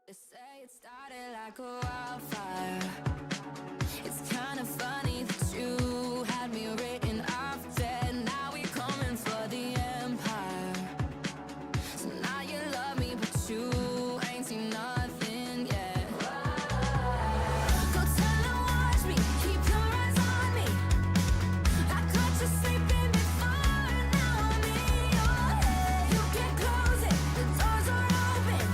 They say it started like a wildfire. It's kind of funny that you had me written off dead. Now we're coming for the empire. So now you love me, but you ain't seen nothing yet. Go tell and watch me, keep your eyes on me. I caught you sleeping before, and now I'm in your head. You can close it, the doors are open.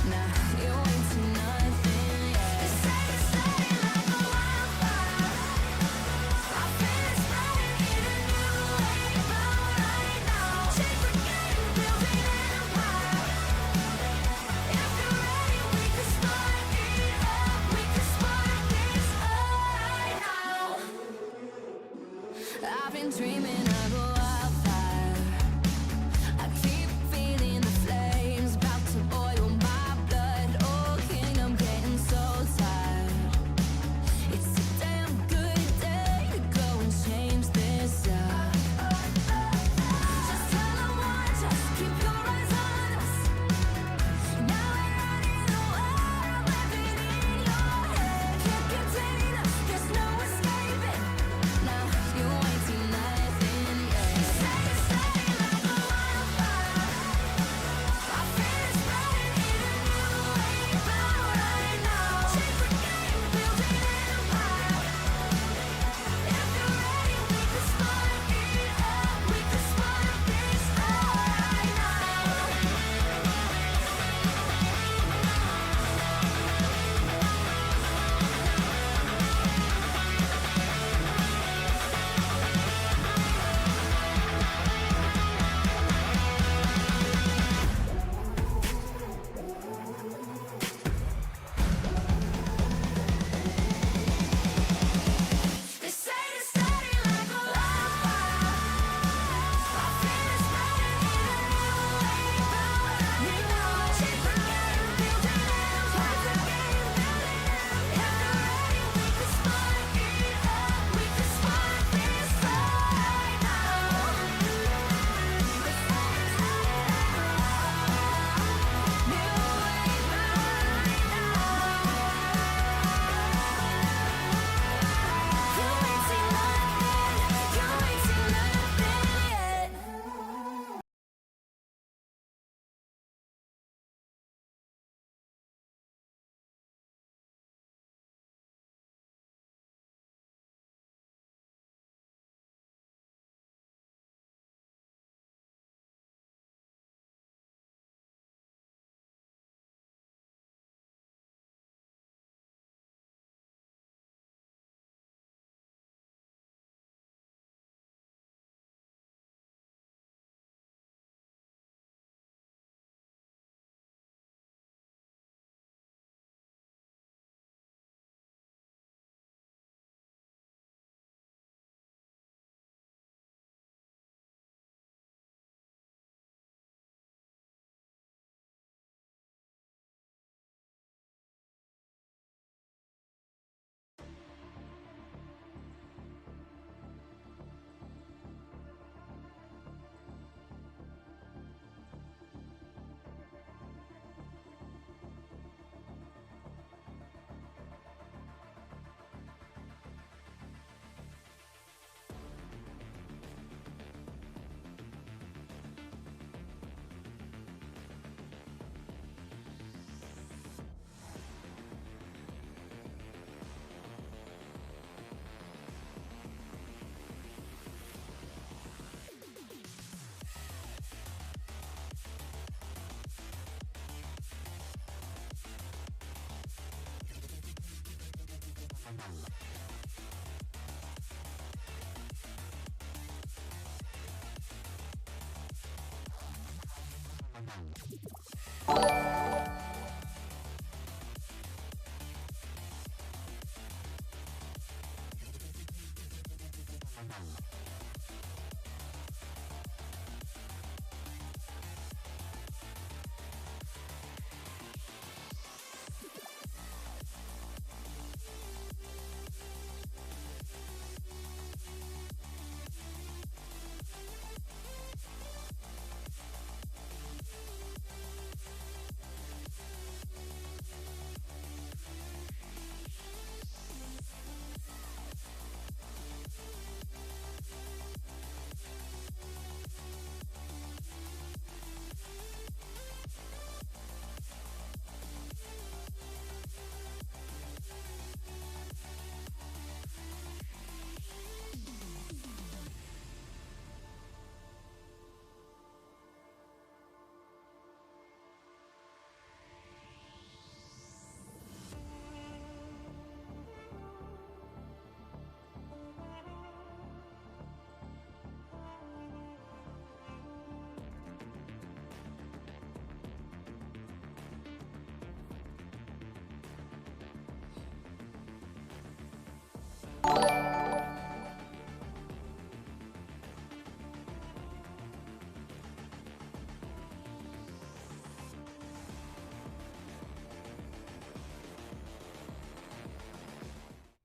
Now you ain't seen nothing yet. They say it's starting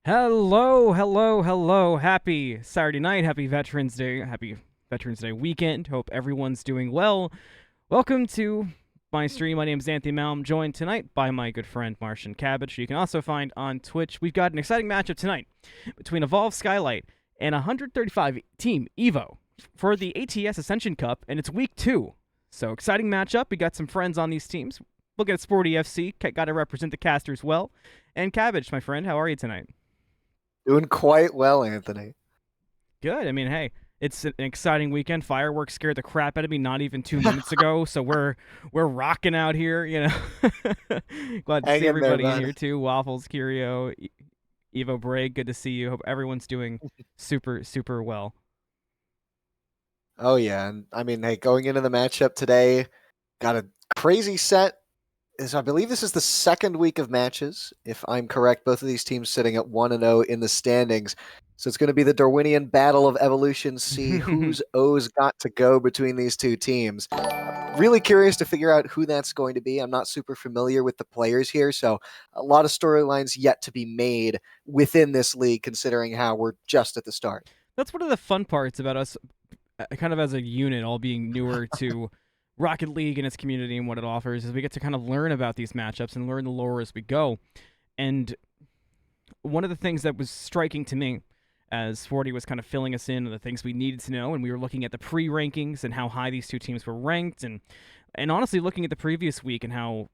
Hello, hello, hello. Happy Saturday night. Happy Veterans Day. Happy Veterans Day weekend. Hope everyone's doing well. Welcome to my stream. My name is AnthonyMalum, joined tonight by my good friend MartianCabbage, who you can also find on Twitch. We've got an exciting matchup tonight between Evolve Skylight and 135 Team Evo for the ATS Ascension Cup, and it's week 2. So exciting matchup. We got some friends on these teams. Look at Sporty FC. Got to represent the casters well. And Cabbage, my friend, how are you tonight? Doing quite well, Anthony. Good. I mean, hey, it's an exciting weekend. Fireworks scared the crap out of me not even 2 minutes ago, so we're rocking out here, you know. Glad to see everybody in here too. Waffles, Curio, Evo Bragg, good to see you. Hope everyone's doing super, super well. Oh yeah, and I mean, hey, going into the matchup today, got a crazy set. I believe this is the second week of matches, if I'm correct. Both of these teams sitting at 1-0 in the standings. So it's going to be the Darwinian battle of evolution. See whose O's got to go between these two teams. Really curious to figure out who that's going to be. I'm not super familiar with the players here, so a lot of storylines yet to be made within this league, considering how we're just at the start. That's one of the fun parts about us, kind of as a unit, all being newer to Rocket League and its community and what it offers, is we get to kind of learn about these matchups and learn the lore as we go. And one of the things that was striking to me as 40 was kind of filling us in on the things we needed to know, and we were looking at the pre-rankings and how high these two teams were ranked, and honestly looking at the previous week and how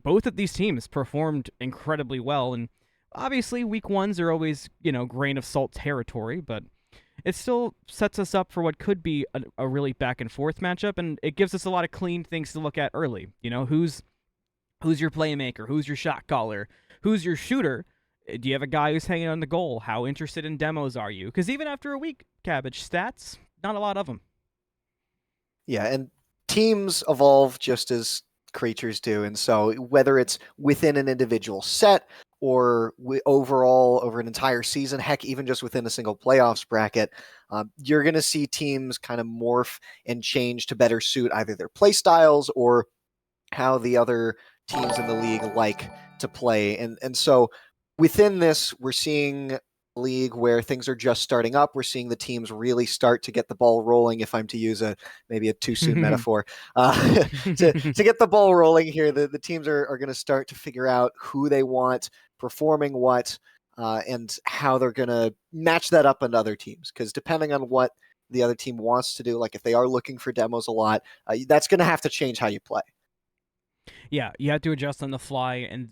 both of these teams performed incredibly well. And obviously week ones are always, grain of salt territory, but it still sets us up for what could be a really back and forth matchup, and it gives us a lot of clean things to look at early. Who's your playmaker? Who's your shot caller? Who's your shooter? Do you have a guy who's hanging on the goal? How interested in demos are you? Because even after a week, Cabbage, stats, not a lot of them. Yeah, and teams evolve just as creatures do, and so whether it's within an individual set or overall over an entire season, heck, even just within a single playoffs bracket, you're going to see teams kind of morph and change to better suit either their play styles or how the other teams in the league like to play. And so within this, we're seeing a league where things are just starting up. We're seeing the teams really start to get the ball rolling, if I'm to use maybe a too soon metaphor. To get the ball rolling here, the teams are going to start to figure out who they want, performing what, and how they're going to match that up into other teams. Because depending on what the other team wants to do, like if they are looking for demos a lot, that's going to have to change how you play. Yeah, you have to adjust on the fly, and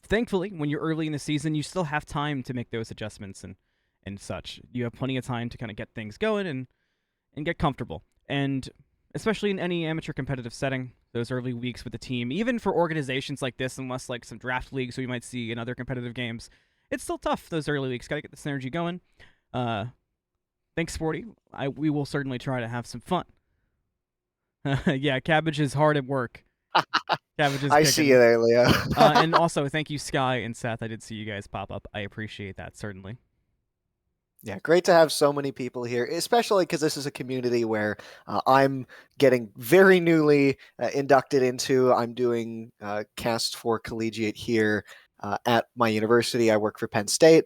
thankfully, when you're early in the season, you still have time to make those adjustments and such. You have plenty of time to kind of get things going and get comfortable. And especially in any amateur competitive setting, those early weeks with the team, even for organizations like this, unless like some draft leagues we might see in other competitive games, it's still tough, those early weeks. Got to get the synergy going. Thanks, Sporty. We will certainly try to have some fun. Yeah, Cabbage is hard at work. Cabbage is I kicking. see you there, Leo. And also, thank you, Sky and Seth. I did see you guys pop up. I appreciate that, certainly. Yeah, great to have so many people here, especially because this is a community where I'm getting very newly inducted into. I'm doing cast for collegiate here at my university. I work for Penn State.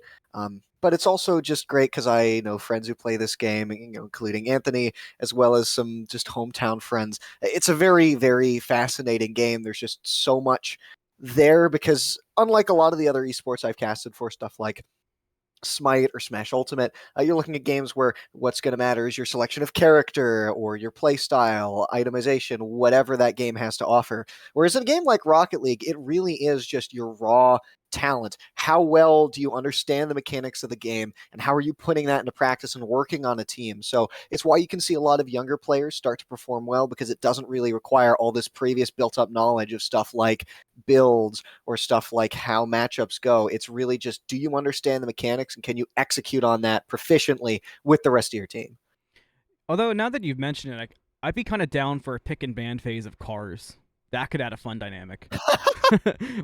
But it's also just great because I know friends who play this game, including Anthony, as well as some just hometown friends. It's a very, very fascinating game. There's just so much there because unlike a lot of the other esports I've casted for, stuff like Smite or Smash Ultimate, you're looking at games where what's going to matter is your selection of character or your play style, itemization, whatever that game has to offer. Whereas in a game like Rocket League, it really is just your raw talent. How well do you understand the mechanics of the game, and how are you putting that into practice and working on a team? So it's why you can see a lot of younger players start to perform well, because it doesn't really require all this previous built-up knowledge of stuff like builds or stuff like how matchups go. It's really just, do you understand the mechanics, and can you execute on that proficiently with the rest of your team? Although, now that you've mentioned it, I'd be kind of down for a pick and ban phase of cars. That could add a fun dynamic.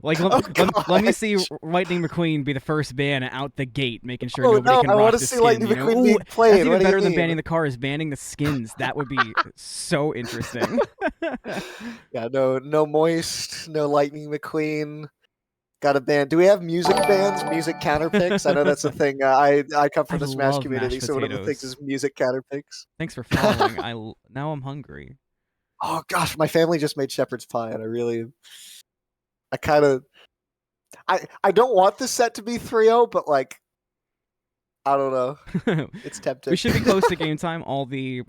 Like, let me see Lightning McQueen be the first ban out the gate, making sure nobody can rock the skin. Lightning McQueen being played. That's even better than banning the cars, banning the skins. That would be so interesting. Yeah, no Moist, no Lightning McQueen. Got a ban. Do we have music bans, music counter picks? I know that's a thing. I come from the Smash community, so one of the things is music counter picks. Thanks for following. Now I'm hungry. Oh gosh, my family just made shepherd's pie, and I don't want this set to be 3-0, but like, I don't know. It's tempting. We should be close to game time. All the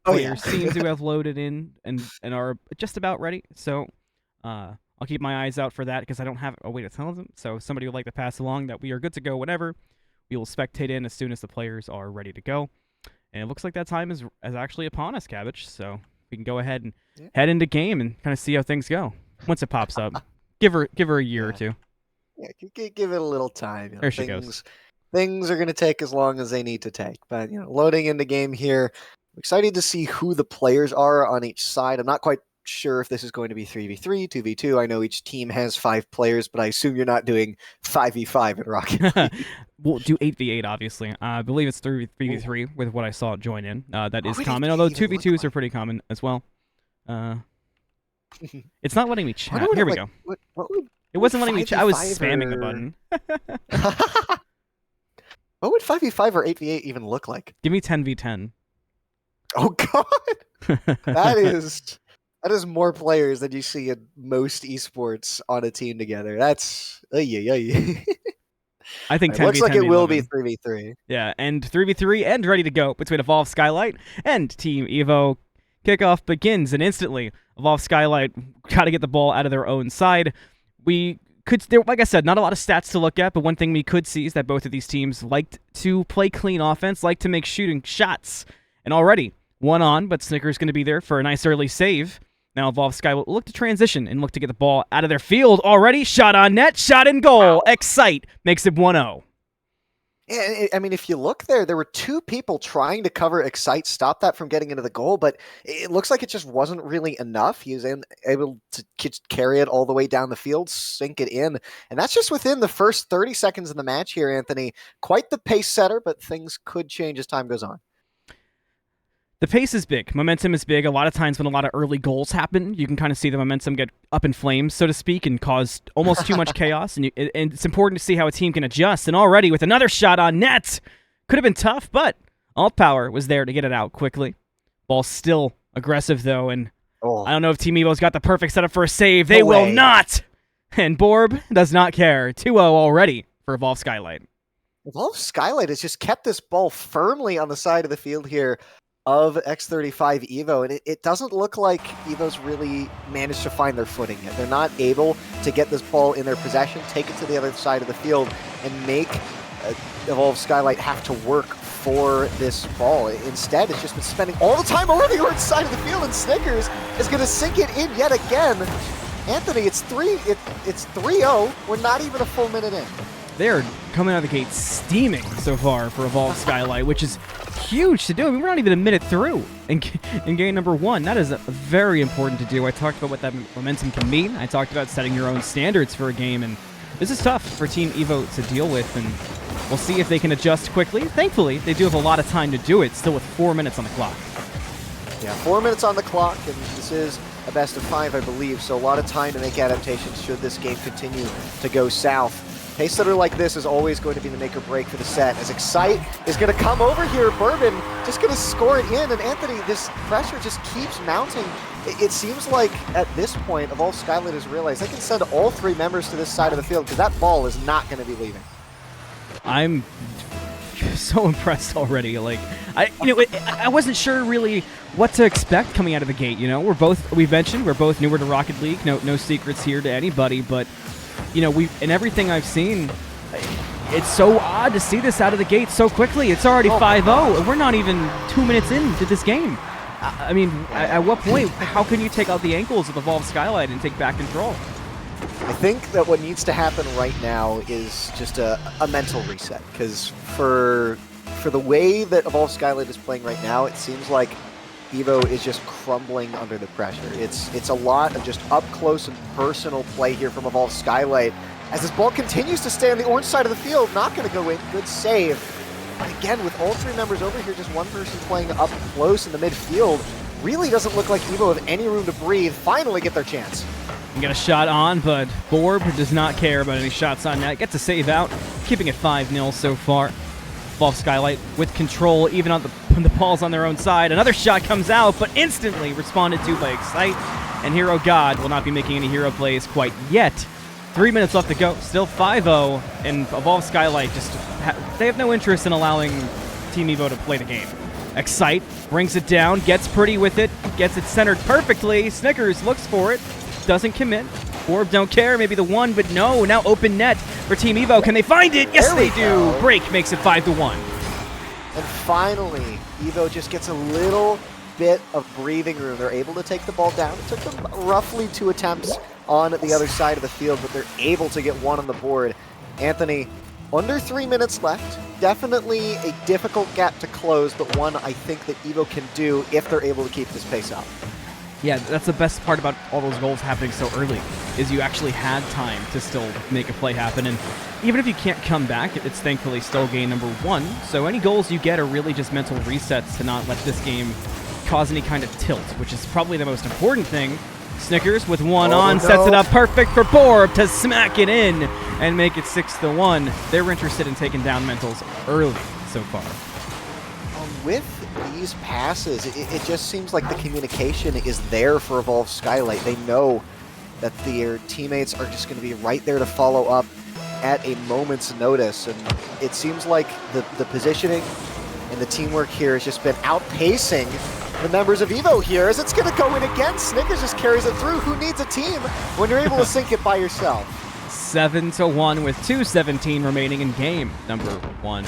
players seem to have loaded in and are just about ready. So I'll keep my eyes out for that, because I don't have a way to tell them. So if somebody would like to pass along that we are good to go whenever, we will spectate in as soon as the players are ready to go. And it looks like that time is actually upon us, Cabbage. So we can go ahead and head into game and kind of see how things go once it pops up. Give her a year or two. Yeah, give it a little time. There she goes. Things are going to take as long as they need to take. But loading into game here, I'm excited to see who the players are on each side. I'm not quite sure if this is going to be 3v3, 2v2. I know each team has 5 players, but I assume you're not doing 5v5 in Rocket League. We'll do 8v8, obviously. I believe it's 3v3 with what I saw join in. That is common, although 2v2s are pretty common as well. It's not letting me chat. Here we go. It wasn't letting me chat. I was spamming the button. What would 5v5 or 8v8 even look like? Give me 10v10. Oh god, that is more players than you see in most esports on a team together. That's I think 10v10 looks like it will be 3v3. Yeah, and 3v3 and ready to go between Evolve Skylight and Team Evo. Kickoff begins, and instantly Evolve Skylight got to get the ball out of their own side. Like I said, not a lot of stats to look at, but one thing we could see is that both of these teams liked to play clean offense, like to make shooting shots. And already, one on, but Snicker's going to be there for a nice early save. Now Evolve Sky will look to transition and look to get the ball out of their field already. Shot on net, shot in goal. Excite makes it 1-0. Yeah, I mean, if you look there were 2 people trying to cover Excite, stop that from getting into the goal, but it looks like it just wasn't really enough. He was able to carry it all the way down the field, sink it in, and that's just within the first 30 seconds of the match here, Anthony. Quite the pace setter, but things could change as time goes on. The pace is big. Momentum is big. A lot of times when a lot of early goals happen, you can kind of see the momentum get up in flames, so to speak, and cause almost too much chaos. And it's important to see how a team can adjust. And already with another shot on net, could have been tough, but Alt Power was there to get it out quickly. Ball's still aggressive, though, and I don't know if Team Evo's got the perfect setup for a save. They will not! And Borb does not care. 2-0 already for Evolve Skylight. Evolve Skylight has just kept this ball firmly on the side of the field here of X35 Evo, and it doesn't look like Evo's really managed to find their footing yet. They're not able to get this ball in their possession, take it to the other side of the field, and make Evolve Skylight have to work for this ball. Instead, it's just been spending all the time over the orange side of the field, and Snickers is going to sink it in yet again. Anthony, it's 3-0. We're not even a full minute in. they're coming out of the gate steaming so far for Evolve Skylight, which is huge to do. I mean, we're not even a minute through in game number 1. That is very important to do. I talked about what that momentum can mean. I talked about setting your own standards for a game, and this is tough for Team Evo to deal with, and we'll see if they can adjust quickly. Thankfully, they do have a lot of time to do it, still with 4 minutes on the clock. Yeah, 4 minutes on the clock, and this is a best of 5, I believe, so a lot of time to make adaptations should this game continue to go south. Pace setter like this is always going to be the make or break for the set, as Excite is going to come over here. Bourbon just going to score it in, and Anthony, this pressure just keeps mounting. It seems like at this point, Evolve Skylight has realized they can send all 3 members to this side of the field, because that ball is not going to be leaving. I'm so impressed already. Like, I wasn't sure really what to expect coming out of the gate. You know, we're both newer to Rocket League. No secrets here to anybody, but you know, in everything I've seen, it's so odd to see this out of the gate so quickly. It's already 5-0, and we're not even 2 minutes into this game. I mean, at what point, how can you take out the ankles of Evolve Skylight and take back control? I think that what needs to happen right now is just a mental reset, because for the way that Evolve Skylight is playing right now, it seems like Evo is just crumbling under the pressure. It's a lot of just up close and personal play here from Evolve Skylight. As this ball continues to stay on the orange side of the field, not going to go in. Good save. But again, with all 3 members over here, just one person playing up close in the midfield, really doesn't look like Evo have any room to breathe. Finally get their chance. You got a shot on, but Borb does not care about any shots on net. Gets a save out, keeping it 5-0 so far. Evolve Skylight with control, even on when the ball's on their own side. Another shot comes out, but instantly responded to by Excite. And Hero God will not be making any hero plays quite yet. 3 minutes left to go, still 5-0, and Evolve Skylight they have no interest in allowing Team Evo to play the game. Excite brings it down, gets pretty with it, gets it centered perfectly. Snickers looks for it, doesn't commit. Orb don't care, maybe the 1, but no, now open net for Team Evo. Can they find it? Yes, they do. Break makes it 5-1. And finally, Evo just gets a little bit of breathing room. They're able to take the ball down. It took them roughly 2 attempts on the other side of the field, but they're able to get 1 on the board. Anthony, under 3 minutes left. Definitely a difficult gap to close, but one I think that Evo can do if they're able to keep this pace up. Yeah, that's the best part about all those goals happening so early, is you actually had time to still make a play happen. And even if you can't come back, it's thankfully still game number 1. So any goals you get are really just mental resets to not let this game cause any kind of tilt, which is probably the most important thing. Snickers with 1 on, sets it up perfect for Borb to smack it in and make it 6-1. They're interested in taking down mentals early so far. With these passes, it just seems like the communication is there for Evolve Skylight. They know that their teammates are just going to be right there to follow up at a moment's notice. And it seems like the positioning and the teamwork here has just been outpacing the members of Evo here, as it's going to go in again. Snickers just carries it through. Who needs a team when you're able to sink it by yourself? 7-1 with 2:17 remaining in game number 1.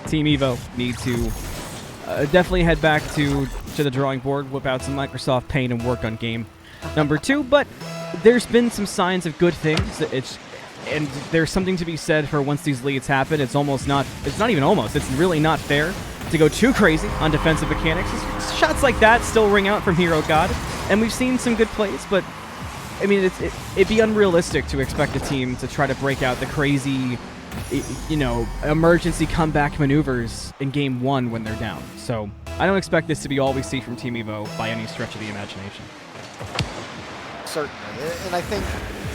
Team Evo need to definitely head back to the drawing board, whip out some Microsoft Paint, and work on game number 2. But there's been some signs of good things. And there's something to be said for once these leads happen. It's not even almost. It's really not fair to go too crazy on defensive mechanics. Shots like that still ring out from Hero God, and we've seen some good plays. But I mean, it'd be unrealistic to expect a team to try to break out the crazy, emergency comeback maneuvers in game 1 when they're down. So I don't expect this to be all we see from Team Evo by any stretch of the imagination. Certainly, and I think,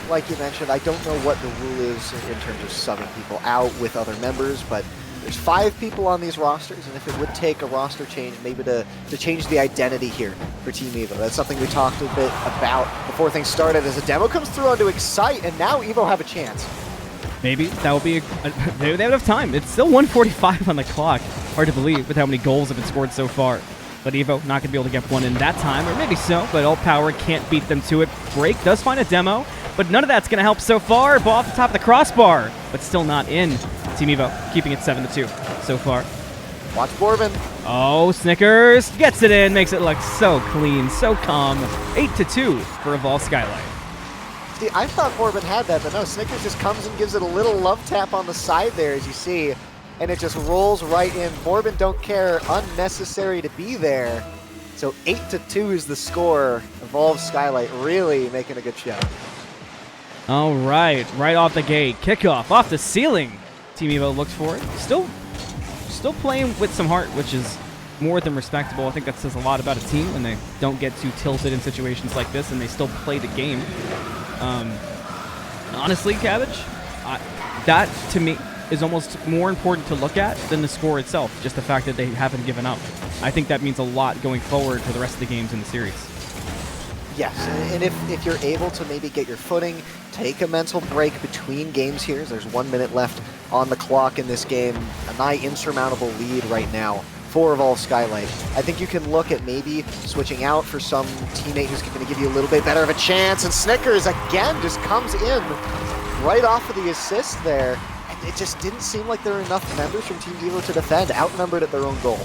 like you mentioned, I don't know what the rule is in terms of subbing people out with other members, but there's 5 people on these rosters, and if it would take a roster change, maybe to change the identity here for Team Evo. That's something we talked a bit about before things started, as a demo comes through onto Excite, and now Evo have a chance. Maybe that will be they would have time. It's still 1:45 on the clock. Hard to believe with how many goals have been scored so far. But Evo not going to be able to get one in that time, or maybe so, but All Power can't beat them to it. Break does find a demo, but none of that's going to help so far. Ball off the top of the crossbar, but still not in. Team Evo keeping it 7-2 so far. Watch Borbin. Oh, Snickers gets it in, makes it look so clean, so calm. 8-2 for Evolve Skylight. I thought Borbin had that, but no, Snickers just comes and gives it a little love tap on the side there, as you see, and it just rolls right in. Borbin don't care, unnecessary to be there. So 8-2 is the score. Evolve Skylight really making a good show. All right, right off the gate, kickoff off the ceiling. Team Evo looks for it. Still playing with some heart, which is more than respectable. I think that says a lot about a team when they don't get too tilted in situations like this and they still play the game. Honestly, Cabbage, that to me is almost more important to look at than the score itself, just the fact that they haven't given up. I think that means a lot going forward for the rest of the games in the series. Yes, and if you're able to maybe get your footing, take a mental break between games here. There's 1 minute left on the clock in this game. A nigh insurmountable lead right now for Evolve Skylight. I think you can look at maybe switching out for some teammate who's going to give you a little bit better of a chance. And Snickers, again, just comes in right off of the assist there. And it just didn't seem like there were enough members from Team Evo to defend, outnumbered at their own goal.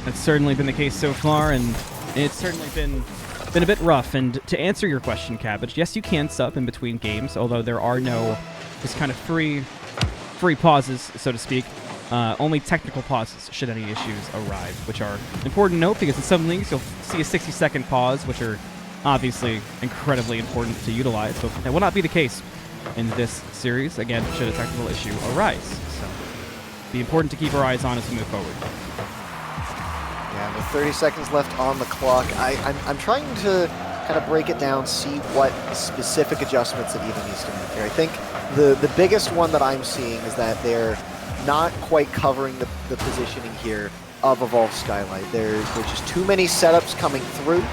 That's certainly been the case so far, and it's certainly been a bit rough. And to answer your question, Cabbage, yes, you can sub in between games, although there are no just kind of free pauses, so to speak. Only technical pauses should any issues arise, which are important to note because in some leagues you'll see a 60-second pause, which are obviously incredibly important to utilize, but that will not be the case in this series, again, should a technical issue arise. So be important to keep our eyes on as we move forward. Yeah, with 30 seconds left on the clock, I'm trying to kind of break it down, see what specific adjustments that Evo needs to make here. I think the biggest one that I'm seeing is that they're not quite covering the positioning here of Evolve Skylight. There's just too many setups coming through,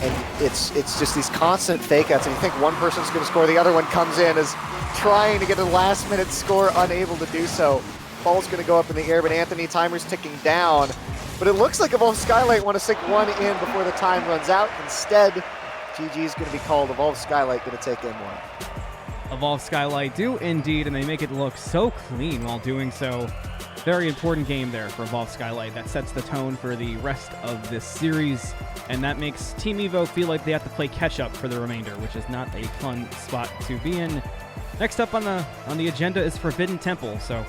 and it's just these constant fake outs, and you think one person's going to score, the other one comes in, is trying to get a last-minute score, unable to do so. Ball's going to go up in the air, but Anthony, timer's ticking down. But it looks like Evolve Skylight want to sink one in before the time runs out. Instead, GG is going to be called. Evolve Skylight going to take in one. Evolve Skylight do indeed, and they make it look so clean while doing so. Very important game there for Evolve Skylight. That sets the tone for the rest of this series, and that makes Team Evo feel like they have to play catch-up for the remainder, which is not a fun spot to be in. Next up on the agenda is Forbidden Temple, so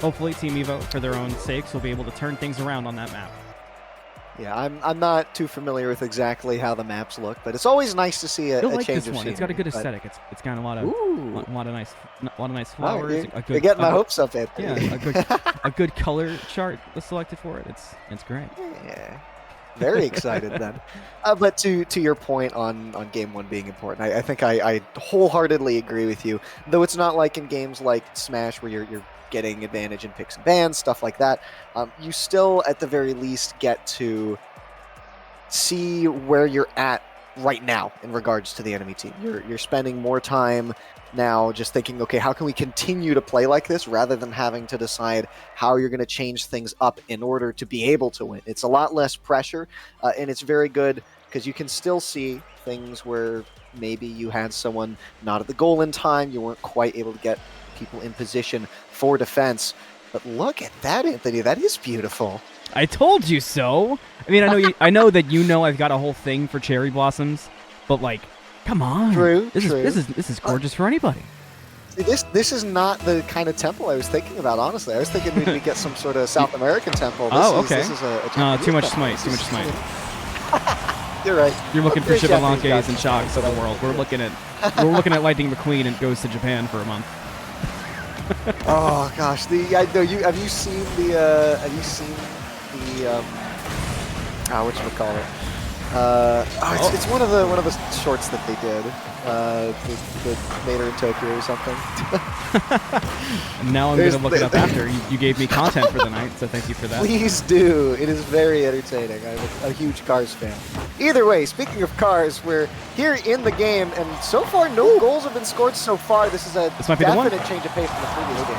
hopefully Team Evo, for their own sakes, will be able to turn things around on that map. Yeah, I'm not too familiar with exactly how the maps look, but it's always nice to see a You'll like change this of one. scenery. It's got a good aesthetic. It's got a lot of nice flowers. Wow, you're getting my hopes up, Anthony. Yeah, a good color chart was selected for it. It's great. Yeah, very excited then. But to your point on game one being important, I think I wholeheartedly agree with you. Though it's not like in games like Smash where you're getting advantage in picks and bans, stuff like that. You still, at the very least, get to see where you're at right now in regards to the enemy team. You're spending more time now just thinking, okay, how can we continue to play like this rather than having to decide how you're going to change things up in order to be able to win. It's a lot less pressure, and it's very good because you can still see things where maybe you had someone not at the goal in time, you weren't quite able to get people in position for defense. But look at that, Anthony. That is beautiful. I told you so. I mean, I know that I've got a whole thing for cherry blossoms, but like, come on. True. This is gorgeous for anybody. This is not the kind of temple I was thinking about, honestly. I was thinking maybe we'd get some sort of South American temple. Okay. This is a too much smite. Too much smite. You're right. You're looking for Shibalanques and Shocks of the world. We're looking at Lightning McQueen and goes to Japan for a month. Oh gosh, have you seen the whatchamacallit? It's one of the shorts that they did. The Mater in Tokyo or something. Now I'm going to look it up after. You gave me content for the night, so thank you for that. Please do. It is very entertaining. I'm a huge Cars fan. Either way, speaking of Cars, we're here in the game, and so far no goals have been scored so far. This is a definite change of pace from the previous game.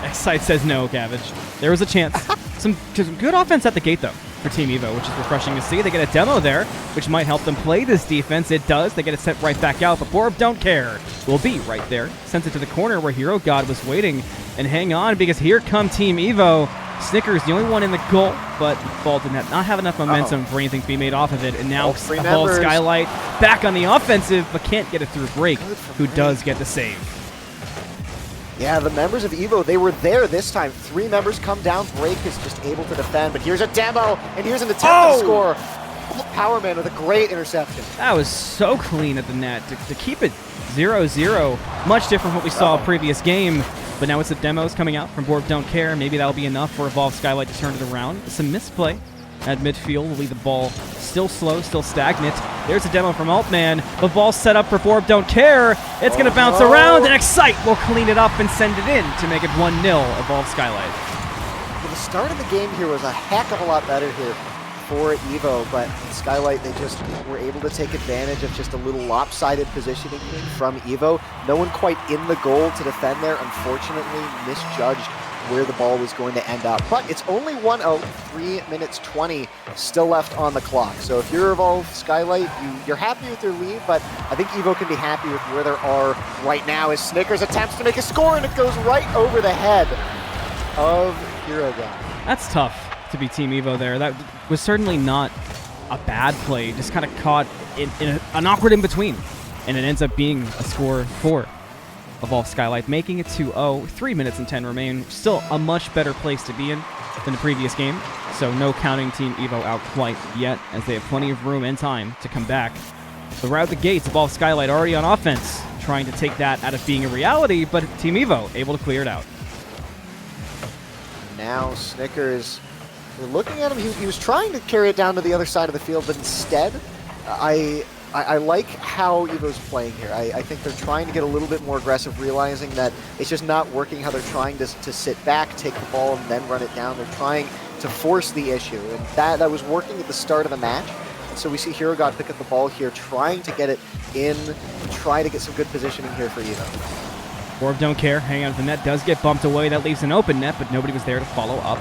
X-Side says no, Cabbage. There was a chance. Some good offense at the gate, though, for Team Evo, which is refreshing to see. They get a demo there, which might help them play this defense. It does. They get it sent right back out, but Borb don't care. Will be right there. Sends it to the corner where Hero God was waiting. And hang on, because here come Team Evo. Snickers, the only one in the goal, but ball did not have enough momentum for anything to be made off of it. And now All three Evolve members. Skylight back on the offensive, but can't get it through Break, who does get the save. Yeah, the members of EVO, they were there this time. 3 members come down. Break is just able to defend, but here's a demo, and here's an attempt to score. Powerman with a great interception. That was so clean at the net to keep it 0-0. Much different from what we saw previous game, but now it's the demos coming out from Borb Don't Care. Maybe that'll be enough for Evolve Skylight to turn it around. Some misplay at midfield will leave the ball still slow, still stagnant. There's a demo from Altman. The ball set up for Borb Don't Care. It's going to bounce around, and Excite will clean it up and send it in to make it 1-0 Evolve Skylight. Well, the start of the game here was a heck of a lot better here for EVO, but Skylight, they just were able to take advantage of just a little lopsided positioning from EVO. No one quite in the goal to defend there, unfortunately misjudged where the ball was going to end up. But it's only 1-0, 3 minutes 20 still left on the clock. So if you're Evolve Skylight, you're happy with your lead, but I think EVO can be happy with where they are right now as Snickers attempts to make a score, and it goes right over the head of Hero God. That's tough to be Team EVO there. That was certainly not a bad play, just kind of caught in an awkward in-between. And it ends up being a score for Evolve Skylight, making it 2-0. 3 minutes and 10 remain. Still a much better place to be in than the previous game. So no counting Team EVO out quite yet, as they have plenty of room and time to come back. But right out the gates, Evolve Skylight already on offense, trying to take that out of being a reality, but Team EVO able to clear it out. Now Snickers, we're looking at him, he was trying to carry it down to the other side of the field, but instead, I like how EVO's playing here. I think they're trying to get a little bit more aggressive, realizing that it's just not working how they're trying to sit back, take the ball, and then run it down. They're trying to force the issue, and that was working at the start of the match. And so we see Hero God pick up the ball here, trying to get it in, try to get some good positioning here for EVO. Borb Don't Care, hanging out of the net, does get bumped away. That leaves an open net, but nobody was there to follow up.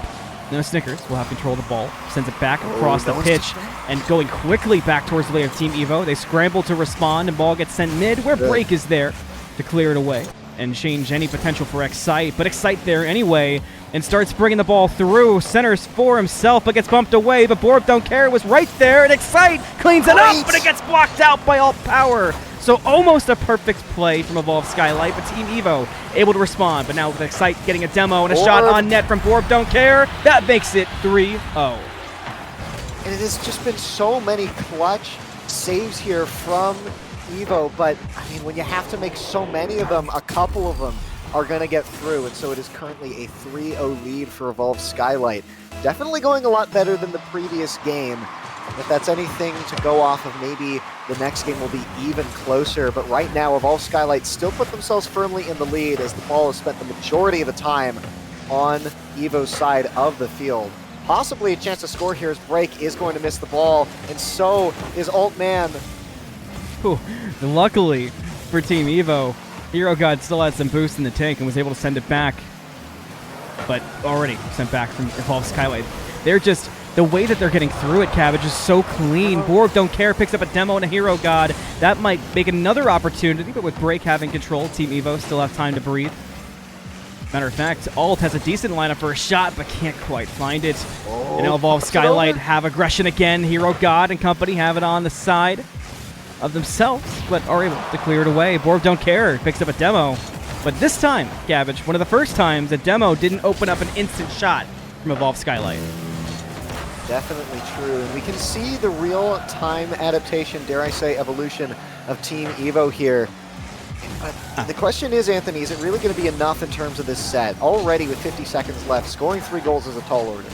No Snickers will have control of the ball, sends it back across the pitch, and going quickly back towards the way of Team EVO. They scramble to respond, and ball gets sent mid, where Break is there to clear it away and change any potential for Excite. But Excite there anyway, and starts bringing the ball through. Centers for himself, but gets bumped away. But Borb Don't Care was right there, and Excite cleans it up, but it gets blocked out by Alt Power. So almost a perfect play from Evolve Skylight, but Team EVO able to respond. But now with Excite getting a demo and a shot on net from Borb Don't Care, that makes it 3-0. And it has just been so many clutch saves here from EVO, but I mean, when you have to make so many of them, a couple of them are going to get through, and so it is currently a 3-0 lead for Evolve Skylight. Definitely going a lot better than the previous game. If that's anything to go off of, maybe the next game will be even closer. But right now, Evolve Skylight still put themselves firmly in the lead as the ball has spent the majority of the time on EVO's side of the field. Possibly a chance to score here as Break is going to miss the ball, and so is Altman. Ooh, luckily for Team EVO, Hero God still had some boost in the tank and was able to send it back. But already sent back from Evolve Skylight. They're just... The way that they're getting through it, Cabbage, is so clean. Borb Don't Care picks up a demo and a Hero God. That might make another opportunity, but with Break having control, Team EVO still have time to breathe. Matter of fact, Alt has a decent lineup for a shot, but can't quite find it. And now Evolve Skylight have aggression again. Hero God and company have it on the side of themselves, but are able to clear it away. Borb Don't Care picks up a demo. But this time, Cabbage, one of the first times a demo didn't open up an instant shot from Evolve Skylight. Definitely true, and we can see the real-time adaptation, dare I say, evolution of Team EVO here. But the question is, Anthony, is it really going to be enough in terms of this set? Already with 50 seconds left, scoring 3 goals is a tall order.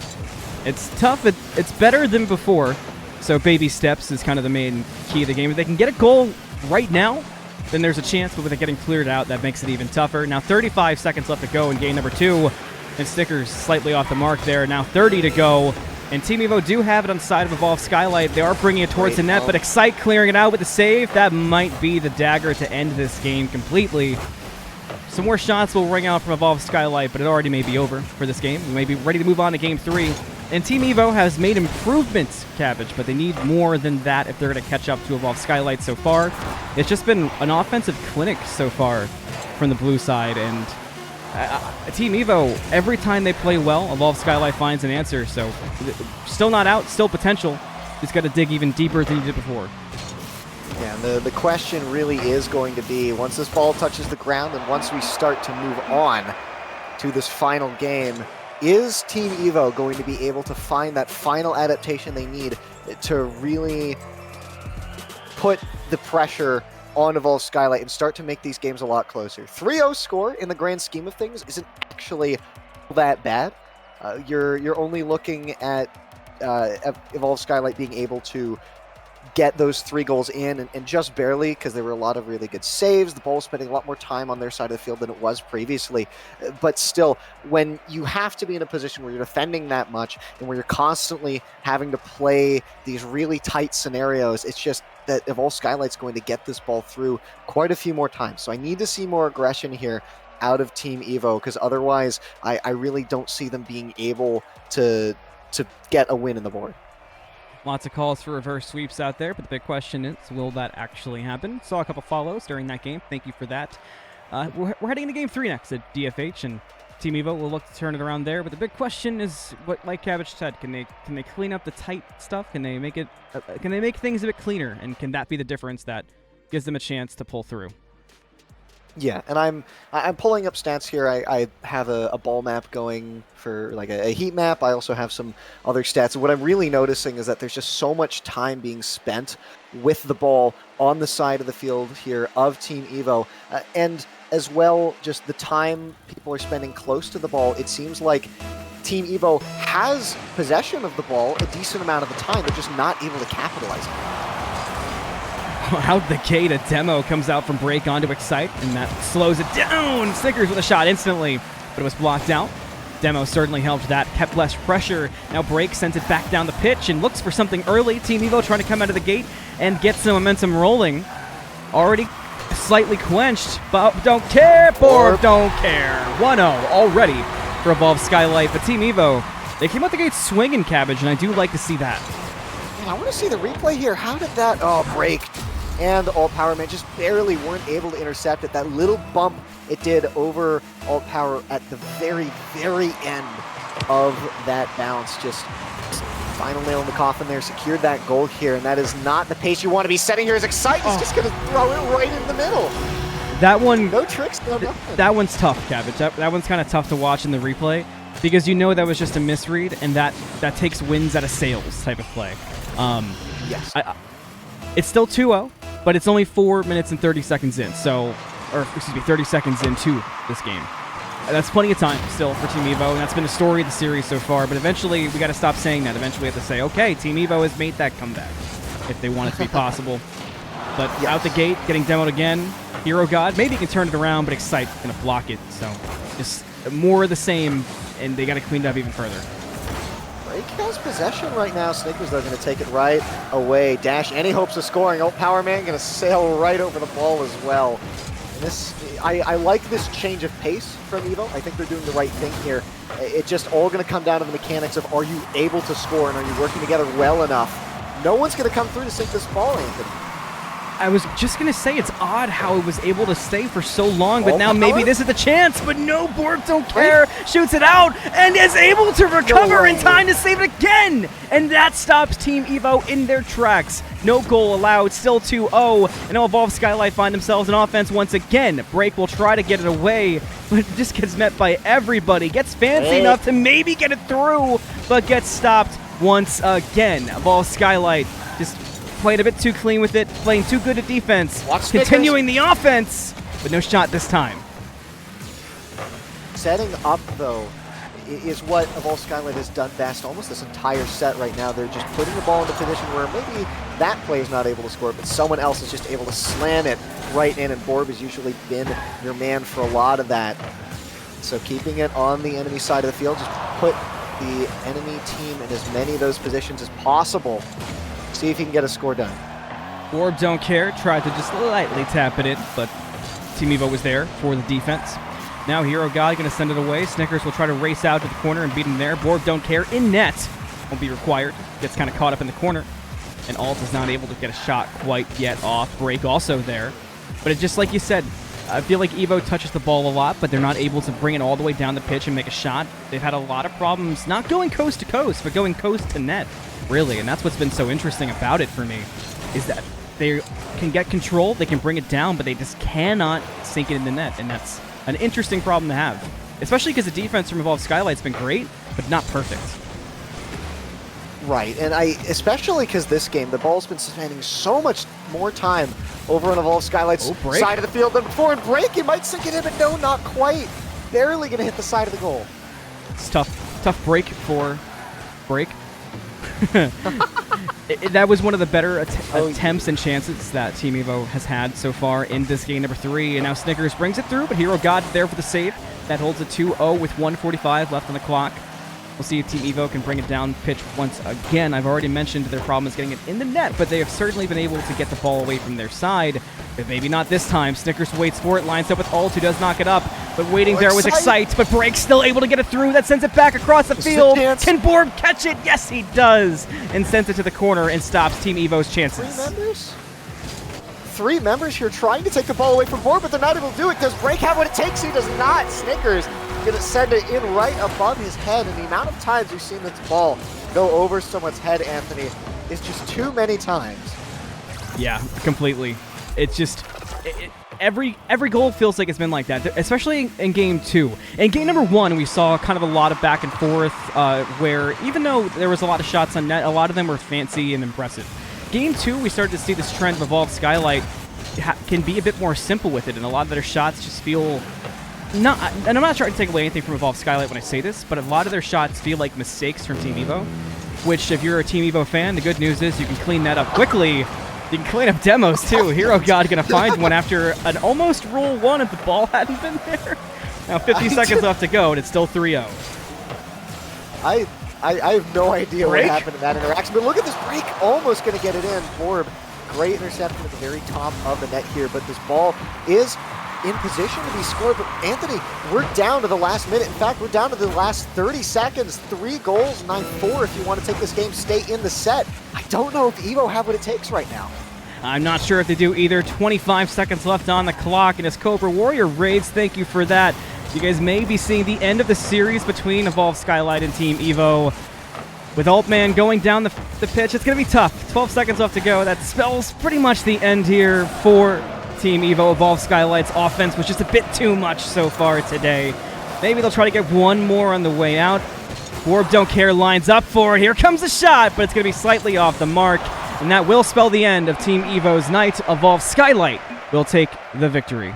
It's tough. It's better than before, so baby steps is kind of the main key of the game. If they can get a goal right now, then there's a chance, but with it getting cleared out, that makes it even tougher. Now 35 seconds left to go in game number 2, and Snickers slightly off the mark there. Now 30 to go. And Team EVO do have it on the side of Evolve Skylight. They are bringing it towards the net, but Excite clearing it out with the save. That might be the dagger to end this game completely. Some more shots will ring out from Evolve Skylight, but it already may be over for this game. We may be ready to move on to Game 3. And Team EVO has made improvements, Cabbage, but they need more than that if they're going to catch up to Evolve Skylight so far. It's just been an offensive clinic so far from the blue side, and Team Evo, every time they play well, Evolve Skylight finds an answer. So still not out, still potential. Just got to dig even deeper than you did before. Yeah, and the question really is going to be, once this ball touches the ground and once we start to move on to this final game, is Team Evo going to be able to find that final adaptation they need to really put the pressure on Evolve Skylight and start to make these games a lot closer? 3-0 score in the grand scheme of things isn't actually that bad. You're only looking at Evolve Skylight being able to get those 3 goals in, and just barely, because there were a lot of really good saves. The ball was spending a lot more time on their side of the field than it was previously. But still, when you have to be in a position where you're defending that much and where you're constantly having to play these really tight scenarios, it's just that Evolve Skylight's going to get this ball through quite a few more times. So I need to see more aggression here out of Team Evo, because otherwise I really don't see them being able to get a win in the board. Lots of calls for reverse sweeps out there, but the big question is, will that actually happen? Saw a couple follows during that game. Thank you for that. We're heading into Game 3 next at DFH, and Team Evo will look to turn it around there. But the big question is, what, like Cabbage said, can they clean up the tight stuff? Can they make it? Can they make things a bit cleaner? And can that be the difference that gives them a chance to pull through? Yeah, and I'm pulling up stats here. I have a ball map going for like a heat map. I also have some other stats. And what I'm really noticing is that there's just so much time being spent with the ball on the side of the field here of Team Evo. And as well, just the time people are spending close to the ball. It seems like Team Evo has possession of the ball a decent amount of the time. They're just not able to capitalize on it. Out the gate, a demo comes out from break onto Excite, and that slows it down. Snickers with a shot instantly, but it was blocked out. Demo certainly helped that, kept less pressure. Now break sends it back down the pitch and looks for something early. Team Evo trying to come out of the gate and get some momentum rolling. Already slightly quenched, but don't care. Borb don't care. 1-0 already for Evolve Skylight, but Team Evo, they came out the gate swinging, Cabbage, and I do like to see that. Man, I want to see the replay here. How did that break? And Alt Power, man, just barely weren't able to intercept it. That little bump it did over Alt Power at the very, very end of that bounce. Just final nail in the coffin there, secured that goal here, and that is not the pace you want to be setting here as Excite is just going to throw it right in the middle. That one... No tricks, no nothing. That one's tough, Cabbage. That one's kind of tough to watch in the replay, because you know that was just a misread, and that takes wins out of sales type of play. Yes. It's still 2-0. But it's only 4 minutes and 30 seconds in, 30 seconds into this game. That's plenty of time still for Team Evo, and that's been the story of the series so far. But eventually, we got to stop saying that. Eventually, we have to say, okay, Team Evo has made that comeback, if they want it to be possible. But out the gate, getting demoed again. Hero God, maybe he can turn it around, but Excite's going to block it. So just more of the same, and they got to clean it up even further. Break has possession right now. Snickers, though, going to take it right away. Dash any hopes of scoring. Alt Power Man going to sail right over the ball as well. And this, I like this change of pace from Evo. I think they're doing the right thing here. It's just all going to come down to the mechanics of, are you able to score and are you working together well enough? No one's going to come through to sink this ball, Anthony. I was just going to say, it's odd how it was able to stay for so long, but now maybe this is the chance. But no, Borg don't care. Shoots it out and is able to recover in time to save it again. And that stops Team Evo in their tracks. No goal allowed, still 2-0. And now Evolve Skylight find themselves in offense once again. Break will try to get it away, but it just gets met by everybody. Gets fancy enough to maybe get it through, but gets stopped once again. Evolve Skylight just played a bit too clean with it, playing too good at defense, continuing the offense, but no shot this time. Setting up, though, is what Evolve Skylight has done best almost this entire set right now. They're just putting the ball in a position where maybe that player is not able to score, but someone else is just able to slam it right in, and Borb has usually been your man for a lot of that. So keeping it on the enemy side of the field, just put the enemy team in as many of those positions as possible. See if he can get a score done. Borb don't care, tried to just lightly tap at it, but Team Evo was there for the defense. Now Hero God going to send it away. Snickers will try to race out to the corner and beat him there. Borb don't care, in net, won't be required. Gets kind of caught up in the corner, and Alt is not able to get a shot quite yet off. Break also there, but it's just like you said, I feel like Evo touches the ball a lot, but they're not able to bring it all the way down the pitch and make a shot. They've had a lot of problems, not going coast to coast, but going coast to net, really. And that's what's been so interesting about it for me, is that they can get control, they can bring it down, but they just cannot sink it in the net. And that's an interesting problem to have, especially because the defense from Evolved Skylight's been great, but not perfect. Right, and especially because this game, the ball's been spending so much more time over on Evolved Skylight's side of the field than before. And break, he might sink it in, but no, not quite. Barely going to hit the side of the goal. It's tough break for break. That was one of the better attempts and chances that Team Evo has had so far in this game number 3. And now Snickers brings it through, but Hero God there for the save. That holds a 2-0 with 1:45 left on the clock. We'll see if Team Evo can bring it down pitch once again. I've already mentioned their problem is getting it in the net, but they have certainly been able to get the ball away from their side. But maybe not this time. Snickers waits for it, lines up with ult, who does knock it up. But waiting there was Excite, but Break's still able to get it through. That sends it back across the field. Can Borb catch it? Yes, he does. And sends it to the corner and stops Team Evo's chances. Three members here trying to take the ball away from Borb, but they're not able to do it. Does Break have what it takes? He does not. Snickers gonna send it in right above his head, and the amount of times we've seen this ball go over someone's head, Anthony, is just too many times. Yeah, completely. It's just every goal feels like it's been like that, especially in game 2. In game number 1, we saw kind of a lot of back and forth, where even though there was a lot of shots on net, a lot of them were fancy and impressive. Game 2, we started to see this trend of Evolved Skylight can be a bit more simple with it, and a lot of their shots just feel and I'm not trying to take away anything from Evolved Skylight when I say this, but a lot of their shots feel like mistakes from Team Evo, which if you're a Team Evo fan, the good news is you can clean that up quickly. You can clean up demos too. Hero God gonna find one after an almost rule 1 if the ball hadn't been there. Now 50 seconds left to go, and it's still 3-0. I have no idea what happened in that interaction, but look at this break, almost gonna get it in. Borb, great interception at the very top of the net here, but this ball is in position to be scored. But Anthony, we're down to the last minute. In fact, we're down to the last 30 seconds. 3 goals, 9-4 if you want to take this game, stay in the set. I don't know if Evo have what it takes right now. I'm not sure if they do either. 25 seconds left on the clock, and as Cobra Warrior raids, thank you for that. You guys may be seeing the end of the series between Evolved Skylight and Team Evo. With Altman going down the pitch, it's going to be tough. 12 seconds left to go. That spells pretty much the end here for Team Evo. Evolved Skylight's offense was just a bit too much so far today. Maybe they'll try to get one more on the way out. Borb don't care, lines up for it. Here comes a shot, but it's going to be slightly off the mark. And that will spell the end of Team Evo's night. Evolved Skylight will take the victory.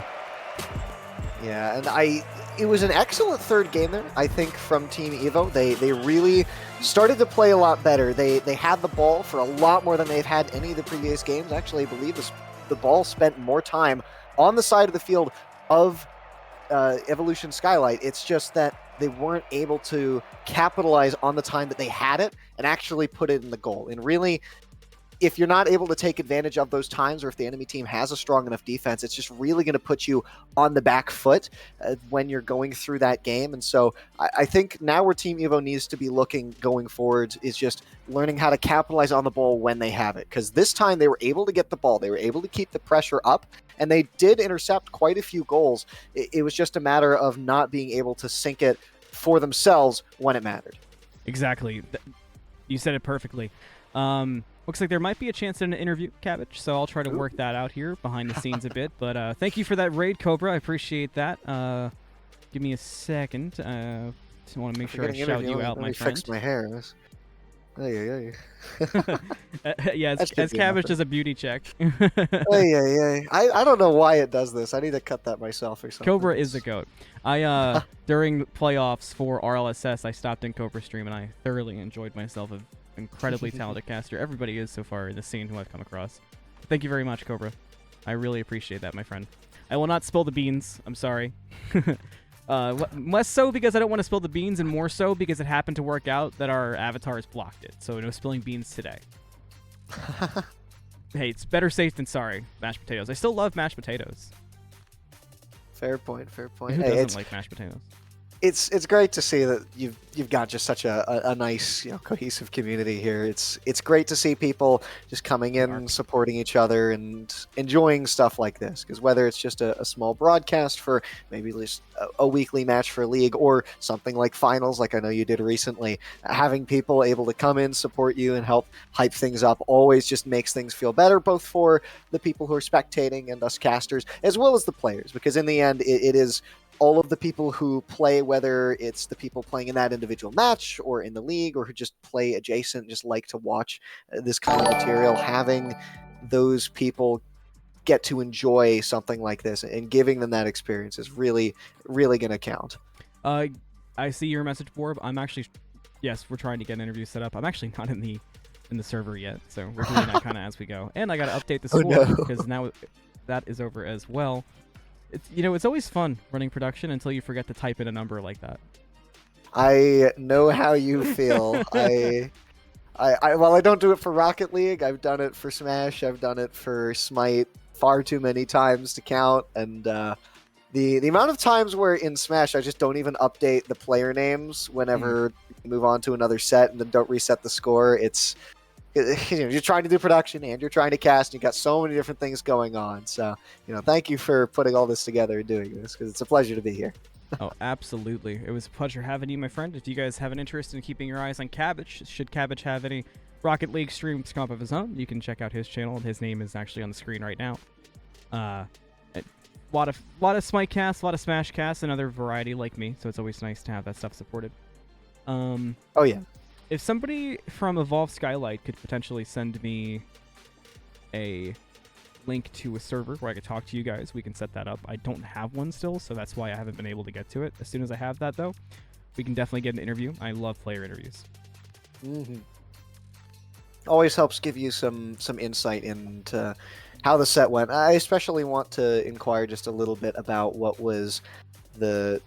Yeah, and it was an excellent third game there, I think, from Team Evo. They really started to play a lot better. They had the ball for a lot more than they've had any of the previous games. Actually, I believe the ball spent more time on the side of the field of Evolution Skylight. It's just that they weren't able to capitalize on the time that they had it and actually put it in the goal. And really, if you're not able to take advantage of those times, or if the enemy team has a strong enough defense, it's just really going to put you on the back foot when you're going through that game. And so I think now where Team Evo needs to be looking going forward is just learning how to capitalize on the ball when they have it. Because this time they were able to get the ball. They were able to keep the pressure up, and they did intercept quite a few goals. It was just a matter of not being able to sink it for themselves when it mattered. Exactly. You said it perfectly. Looks like there might be a chance in an interview, Cabbage, so I'll try to work that out here behind the scenes a bit. But thank you for that raid, Cobra. I appreciate that. Give me a second. Just want to make sure I shout you out, my friend. Fix my hair. Yeah, as Cabbage does a beauty check. I don't know why it does this. I need to cut that myself or something. Cobra is the GOAT. During the playoffs for RLSS, I stopped in Cobra stream, and I thoroughly enjoyed myself. An incredibly talented caster. Everybody is so far in the scene who I've come across. Thank you very much, Cobra. I really appreciate that, my friend. I will not spill the beans. I'm sorry. Less so because I don't want to spill the beans, and more so because it happened to work out that our avatars blocked it. So no spilling beans today. Hey, it's better safe than sorry. Mashed potatoes. I still love mashed potatoes. Fair point. Fair point. Who doesn't like mashed potatoes? it's great to see that you've got just such a nice, cohesive community here. It's great to see people just coming in, supporting each other, and enjoying stuff like this. Because whether it's just a small broadcast for maybe just a weekly match for League, or something like finals, like I know you did recently, having people able to come in, support you, and help hype things up always just makes things feel better, both for the people who are spectating and us casters, as well as the players. Because in the end, it is all of the people who play, whether it's the people playing in that individual match or in the league, or who just play adjacent, just like to watch this kind of material, having those people get to enjoy something like this and giving them that experience is really, really going to count. I see your message, Borb. I'm actually, yes, we're trying to get an interview set up. I'm actually not in the server yet, so we're doing that kind of as we go. And I got to update the score because now that is over as well. It's always fun running production until you forget to type in a number like that. I know how you feel. Well, I don't do it for Rocket League. I've done it for Smash. I've done it for Smite far too many times to count. And the amount of times where in Smash I just don't even update the player names whenever you move on to another set and then don't reset the score. You're trying to do production and you're trying to cast, and you've got so many different things going on. So, thank you for putting all this together and doing this, because it's a pleasure to be here. Oh, absolutely. It was a pleasure having you, my friend. If you guys have an interest in keeping your eyes on Cabbage, should Cabbage have any Rocket League streams come up of his own, you can check out his channel. His name is actually on the screen right now. A lot of Smite casts, a lot of Smash casts, another variety like me, so it's always nice to have that stuff supported. Oh, yeah. If somebody from Evolve Skylight could potentially send me a link to a server where I could talk to you guys, we can set that up. I don't have one still, so that's why I haven't been able to get to it. As soon as I have that, though, we can definitely get an interview. I love player interviews. Mm-hmm. Always helps give you some insight into how the set went. I especially want to inquire just a little bit about what was the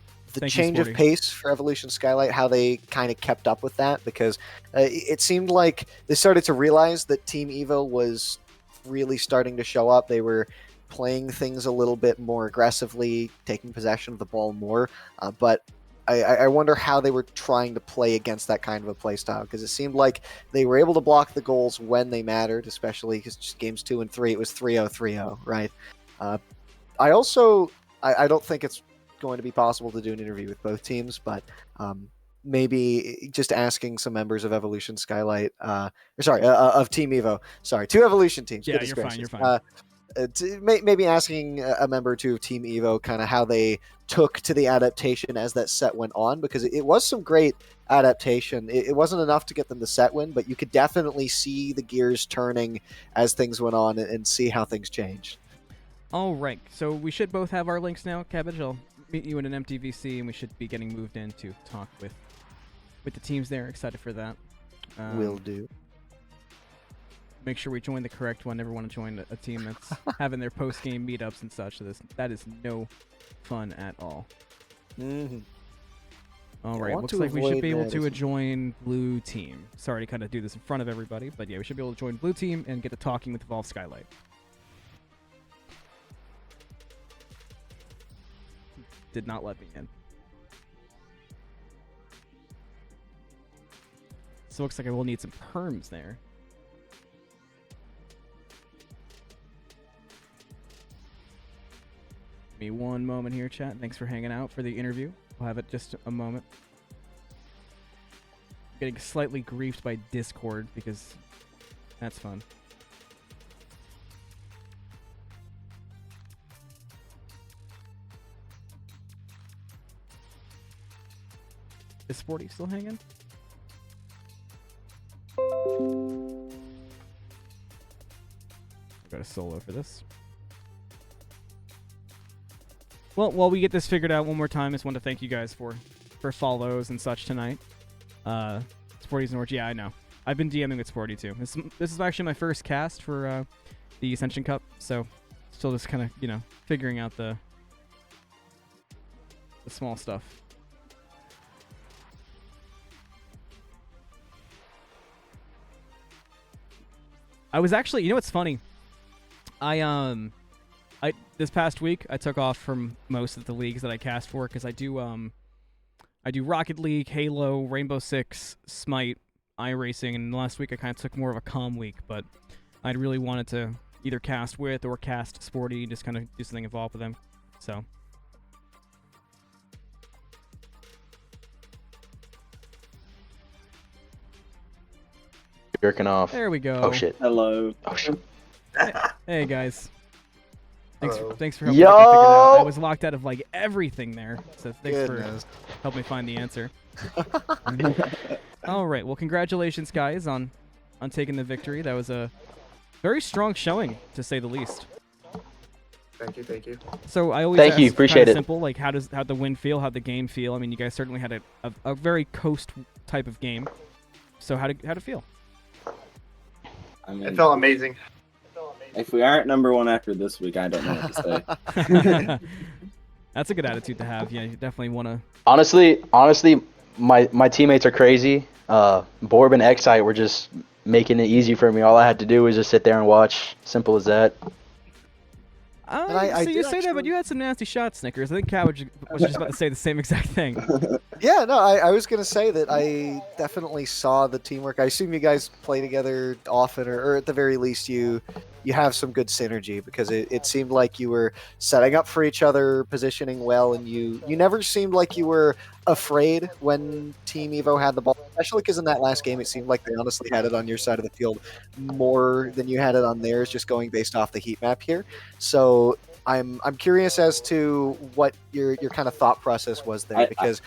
change of pace for Evolution Skylight, how they kind of kept up with that, because it seemed like they started to realize that Team Evo was really starting to show up. They were playing things a little bit more aggressively, taking possession of the ball more, but I wonder how they were trying to play against that kind of a play style, because it seemed like they were able to block the goals when they mattered, especially because just games 2 and 3, it was 3-0, 3-0, right? I don't think it's going to be possible to do an interview with both teams, but maybe just asking some members of Evolution Skylight, of Team Evo. Sorry, 2 Evolution teams. Yeah, you're fine. Maybe asking a member or 2 of Team Evo kind of how they took to the adaptation as that set went on, because it was some great adaptation. It wasn't enough to get them the set win, but you could definitely see the gears turning as things went on and see how things changed. All right, so we should both have our links now, Cabbage. I'll meet you in an empty VC, and we should be getting moved in to talk with the teams there. Excited for that. Will do. Make sure we join the correct one. Never want to join a team that's having their post-game meetups and such. So that is no fun at all. Mm-hmm. All right, looks like we should be able to join Blue Team. Sorry to kind of do this in front of everybody, but yeah, we should be able to join Blue Team and get to talking with Evolve Skylight. Did not let me in. So looks like I will need some perms there. Give me one moment here, chat. Thanks for hanging out for the interview. We'll have it just a moment. I'm getting slightly griefed by Discord because that's fun. Is Sporty still hanging? I've got a solo for this. Well, while we get this figured out one more time, I just want to thank you guys for follows and such tonight. Sporty's Norge, yeah, I know. I've been DMing with Sporty too. This is actually my first cast for the Ascension Cup, so still just kind of, figuring out the small stuff. I was actually, what's funny? I this past week I took off from most of the leagues that I cast for because I do I do Rocket League, Halo, Rainbow Six, Smite, iRacing, and last week I kind of took more of a calm week, but I'd really wanted to either cast with or cast Sporty, just kind of do something involved with them. So. Jerking off. There we go. Oh shit. Hello. Oh shit. Hey guys. Thanks Hello. for helping me figure it out. I Yo! was locked out of like everything there. So thanks Goodness. for helping me find the answer. All right. Well, congratulations guys on taking the victory. That was a very strong showing to say the least. Thank you. So I always Thank you, ask appreciate kinda it. simple, like how'd the win feel? How'd the game feel? I mean, you guys certainly had a very coast type of game. So how'd it feel? I mean, It felt amazing. if we aren't number one after this week, I don't know what to say. That's a good attitude to have. Yeah, you definitely want to. Honestly, my teammates are crazy. Borb and Excite were just making it easy for me. All I had to do was just sit there and watch. Simple as that. I So you did say that, but actually- you had some nasty shots, Snickers. I think Cabbage was just about to say the same exact thing. Yeah, no, I was going to say that I definitely saw the teamwork. I assume you guys play together often, or at the very least, you have some good synergy, because it seemed like you were setting up for each other, positioning well, and you never seemed like you were afraid when Team Evo had the ball, especially because in that last game, it seemed like they honestly had it on your side of the field more than you had it on theirs, just going based off the heat map here. So I'm curious as to what your kind of thought process was there, because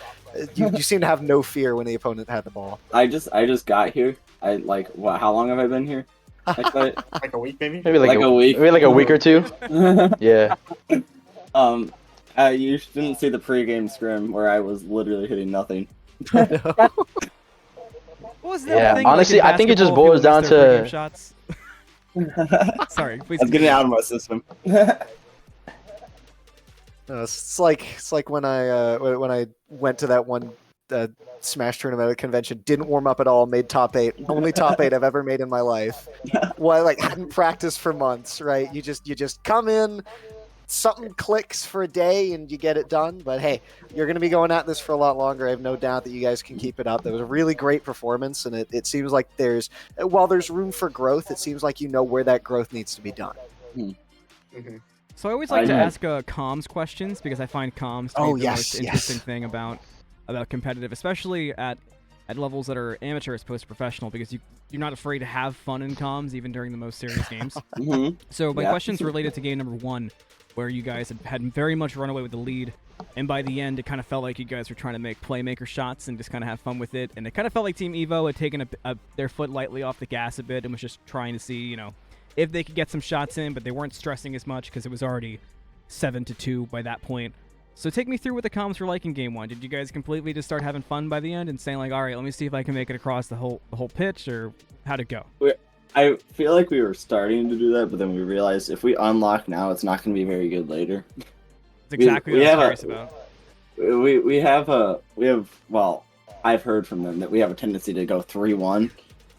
you seem to have no fear when the opponent had the ball. I just got here. How long have I been here? Actually, Like a week, maybe. Maybe Like a week. Maybe like a week or two. Yeah. You didn't see the pre-game scrim where I was literally hitting nothing. What was that Yeah, thing, honestly, like in I think it just basketball, boils people down miss their pregame to- shots? Sorry, please. I was getting it out of my system. No, it's like when I went to that one Smash tournament at a convention, didn't warm up at all, made top 8, only top 8 I've ever made in my life. Well, like hadn't practiced for months, right? You just come in, something clicks for a day, and you get it done. But hey, you're going to be going at this for a lot longer. I have no doubt that you guys can keep it up. That was a really great performance, and it seems like while there's room for growth, it seems like you know where that growth needs to be done. Mhm. So I always like to I- ask comms questions, because I find comms to Oh, be the yes, most yes. interesting thing about competitive, especially at levels that are amateur as opposed to professional, because you're not afraid to have fun in comms even during the most serious games. Mhm. So my Yeah. question's related to game number 1, where you guys had very much run away with the lead, and by the end it kind of felt like you guys were trying to make playmaker shots and just kind of have fun with it, and it kind of felt like Team Evo had taken their foot lightly off the gas a bit and was just trying to see, if they could get some shots in, but they weren't stressing as much because it was already 7-2 by that point. So take me through what the comms were like in game 1. Did you guys completely just start having fun by the end and saying like, all right, let me see if I can make it across the whole pitch, or how'd it go? I feel like we were starting to do that, but then we realized if we unlock now, it's not going to be very good later. It's exactly we what I have was a- curious about. We have I've heard from them that we have a tendency to go 3-1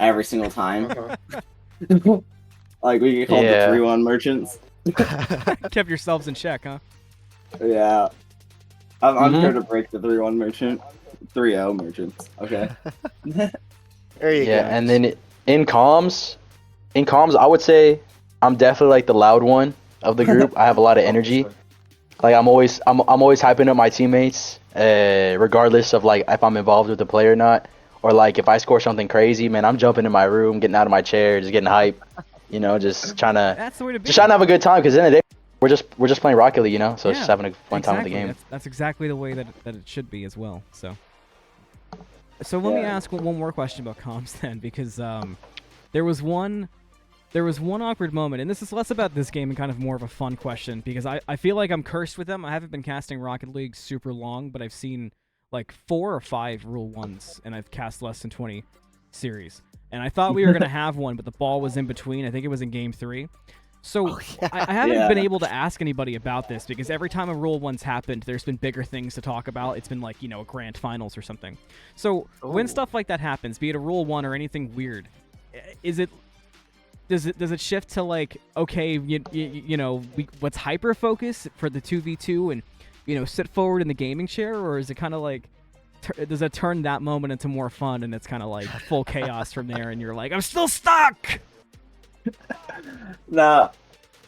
every single time. Uh-huh. Like we get called Yeah. the 3-1 merchants. Kept yourselves in check, huh? Yeah. I'm Mhm. here to break the 3-1 merchant. 3-0 merchants. Okay. There you Yeah, go. and then in comms, I would say I'm definitely like the loud one of the group. I have a lot of energy. Like I'm always hyping up my teammates, regardless of like if I'm involved with the play or not, or like if I score something crazy, man, I'm jumping in my room, getting out of my chair, just getting hype, just trying to That's the way to be. have a good time. Because in the day, we're just playing Rocket League, so it's Yeah, just having a fun time with the Exactly. game. That's exactly the way that it should be as well. So let me Yeah. ask one more question about comms then, because there was one awkward moment, and this is less about this game and kind of more of a fun question, because I feel like I'm cursed with them. I haven't been casting Rocket League super long, but I've seen like 4 or 5 Rule 1s, and I've cast less than 20 series. And I thought we were going to have one, but the ball was in between. I think it was in Game 3. So Oh, yeah. I haven't Yeah. been able to ask anybody about this, because every time a Rule 1's happened, there's been bigger things to talk about. It's been like, a grand finals or something. So when Ooh. stuff like that happens, be it a Rule 1 or anything weird, does it shift to like, okay, let's hyper focus for the 2v2 and sit forward in the gaming chair, or is it kind of like does that turn that moment into more fun, and it's kind of like full chaos from there, and you're like, I'm still stuck. Nah,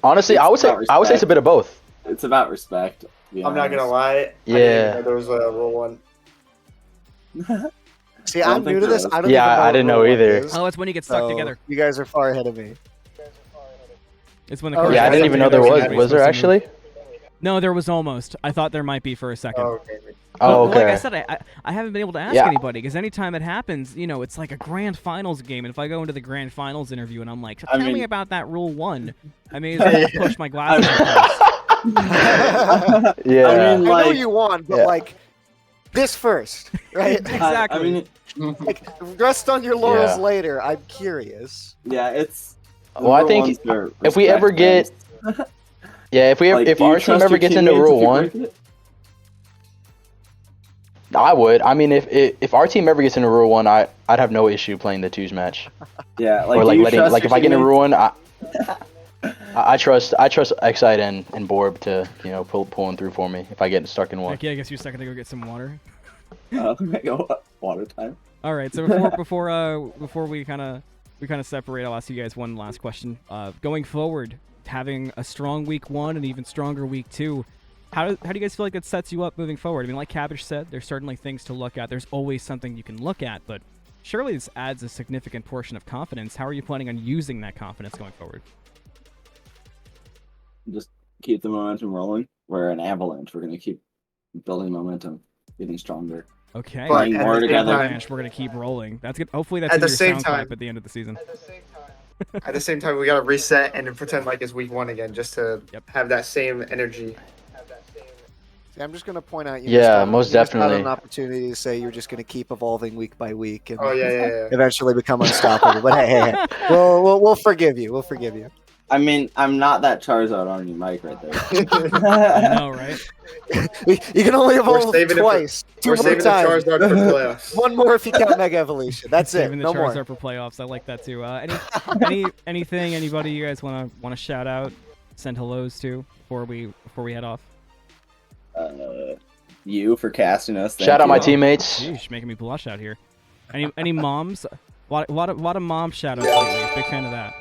Honestly, It's I would say about it's a respect. bit of both. it's about respect. to be I'm not gonna honest. lie. I didn't Yeah. even know there was a rule one. See, I don't I'm think new to there this. was. I don't Yeah, even know I what didn't know rule one either. is, Oh, it's when you get stuck so together. You guys are far ahead of me. It's when the Oh, cards Yeah, I get didn't stuck even know there together, was. everybody's Was there supposed to move. actually? No, there was almost. I thought there might be for a second. Oh, okay. Oh, But like I okay. said, I haven't been able to ask Yeah. anybody because anytime it happens, it's like a grand finals game. And if I go into the grand finals interview and I'm like, I tell me mean- about that rule 1, I may as well push my glasses up first. Yeah. I mean, I know like, you won, but Yeah. like this first, right? Exactly. I mean, Like rest on your laurels Yeah. later. I'm curious. yeah, it's. the Well, I rule think ones are if we ever respect get- Yeah, if we Like, if do you our team trust ever your gets into teammates Rule if you 1, break it? I would. I mean, if our team ever gets into Rule 1, I'd have no issue playing the twos match. Yeah, like Or do like you letting trust like your if I get into teammates? Rule 1, I trust Excite and Borb to pulling through for me if I get stuck in one. Heck yeah, I guess you're stuck. To go get some water. Water time. All right, so before we kind of separate, I'll ask you guys one last question. Going forward, having a strong week 1 and even stronger week 2, how do you guys feel like that sets you up moving forward? I mean, like Cabbage said, there's certainly things to look at. There's always something you can look at, but surely this adds a significant portion of confidence. How are you planning on using that confidence going forward? Just keep the momentum rolling. We're an avalanche. We're gonna keep building momentum, getting stronger. Okay, But Playing at more the same together. time- Avalanche, we're gonna keep rolling. That's good. Hopefully, that's At in the your same sound time- clip at the end of the season. At the same time, we gotta reset and then pretend like it's week 1 again, just to Yep. have that same energy. See, I'm just gonna point out. Yeah, most you missed out on definitely. an opportunity to say you're just gonna keep evolving week by week and Oh yeah. eventually become unstoppable. But hey, we'll forgive you. We'll forgive you. I mean, I'm not that Charizard on your mic right there. I know, right? You can only evolve saving it for- twice. We're Two more saving the times. Charizard for playoffs. One more if you count Mega Evolution. That's it. Saving the No Charizard more. for playoffs. I like that too. Anything, anybody you guys want to shout out, send hellos to before we head off? You for casting us. Thank Shout out you. my teammates. Sheesh, making me blush out here. Any moms? A lot of mom shout outs lately. Big fan of that.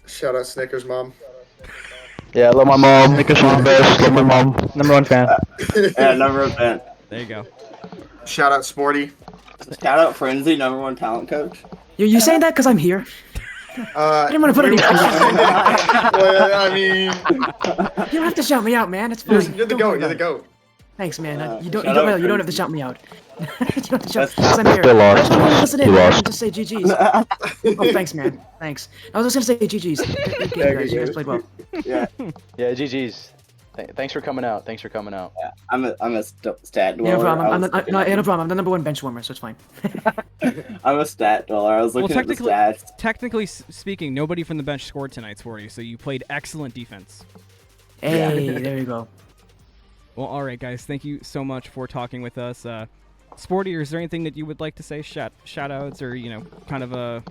Shout out Snickers mom. Yeah, love my mom. Nick is the best. Love my mom. #1 fan. Yeah, number one fan. There you go. Shout out Sporty. Shout out Frenzy, #1 talent coach. You saying that because I'm here? I didn't want to put any pressure on you. Well, I mean, You don't have to shout me out, man. It's fine. you're the Don't goat. worry You're the about it. goat. Thanks, man. shout You out don't have to Frenzy. shout me out. You don't have to shout That's- because I'm here. Still lost. I just want to listen in You man, lost. and just say GG's. Oh, thanks, man. Thanks. I was just gonna say GG's. Good game, guys. You guys played well. Yeah, Yeah, GG's. Thanks for coming out. Thanks for coming out. I'm a stat dweller. Yeah, no problem. I I'm was looking no at- problem. I'm the #1 bench warmer, so it's fine. I'm a stat dweller. I was Well, looking at the technically- stats. Technically speaking, nobody from the bench scored tonight for you, so you played excellent defense. Hey, there you go. Well, all right, guys. Thank you so much for talking with us. Sporty, is there anything that you would like to say? Shout outs or kind of a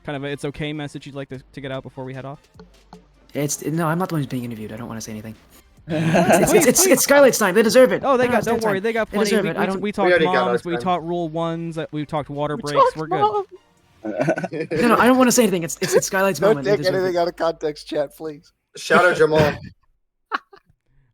it's okay message you'd like to get out before we head off? No, I'm not the one who's being interviewed. I don't want to say anything. It's Skylight's time. They deserve it. Oh, they No, got. it's their Don't worry, time. they got They plenty. deserve We, it. I don't. we talked already got moms. ours, We man. taught rule 1s. We talked water breaks. We're good. No, I don't want to say anything. It's Skylight's Don't moment. They take deserve anything it. out of context, chat, please. Shout out Jamal.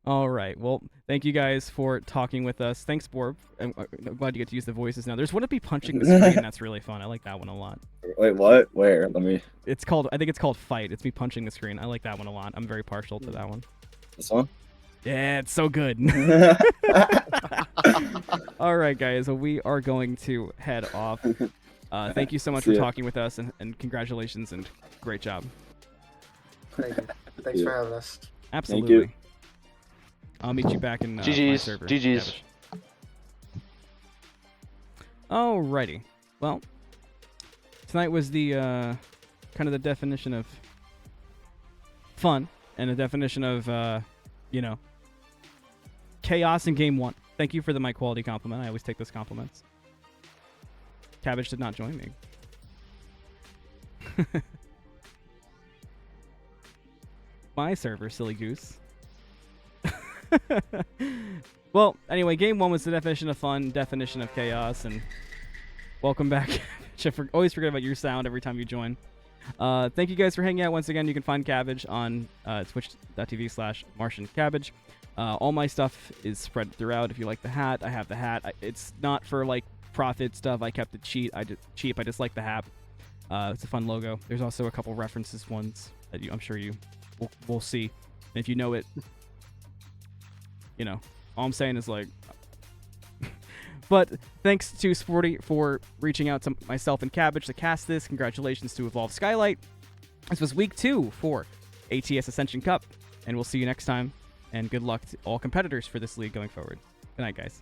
All right. Well, thank you guys for talking with us. Thanks, Borb. I'm glad you get to use the voices now. There's one to be punching the screen. That's really fun. I like that one a lot. Wait, what? Where? Let me. I think it's called Fight. It's me punching the screen. I like that one a lot. I'm very partial to that one. This one? Yeah, it's so good. All right, guys. Well, we are going to head off. Thank you so much See for ya. talking with us, and congratulations and great job. Thank you. Thanks Yeah. for having us. Absolutely. I'll meet you back in my GG's. server. GG's. Cabbage. Alrighty. Well, tonight was the kind of the definition of fun and a definition of chaos in game 1. Thank you for the mic quality compliment. I always take those compliments. Cabbage did not join me. My server, silly goose. Well, anyway, game 1 was the definition of fun, definition of chaos, and welcome back. Always forget about your sound every time you join. Thank you guys for hanging out once again. You can find Cabbage on twitch.tv/MartianCabbage. All my stuff is spread throughout. If you like the hat, I have the hat. It's not for like profit stuff. I kept it cheap. I just like the hat. It's a fun logo. There's also a couple references ones that I'm sure you will see. And if you know it, you know, all I'm saying is like. But thanks to Sporty for reaching out to myself and Cabbage to cast this. Congratulations to Evolve Skylight. This was week 2 for ATS Ascension Cup, and we'll see you next time. And good luck to all competitors for this league going forward. Good night, guys.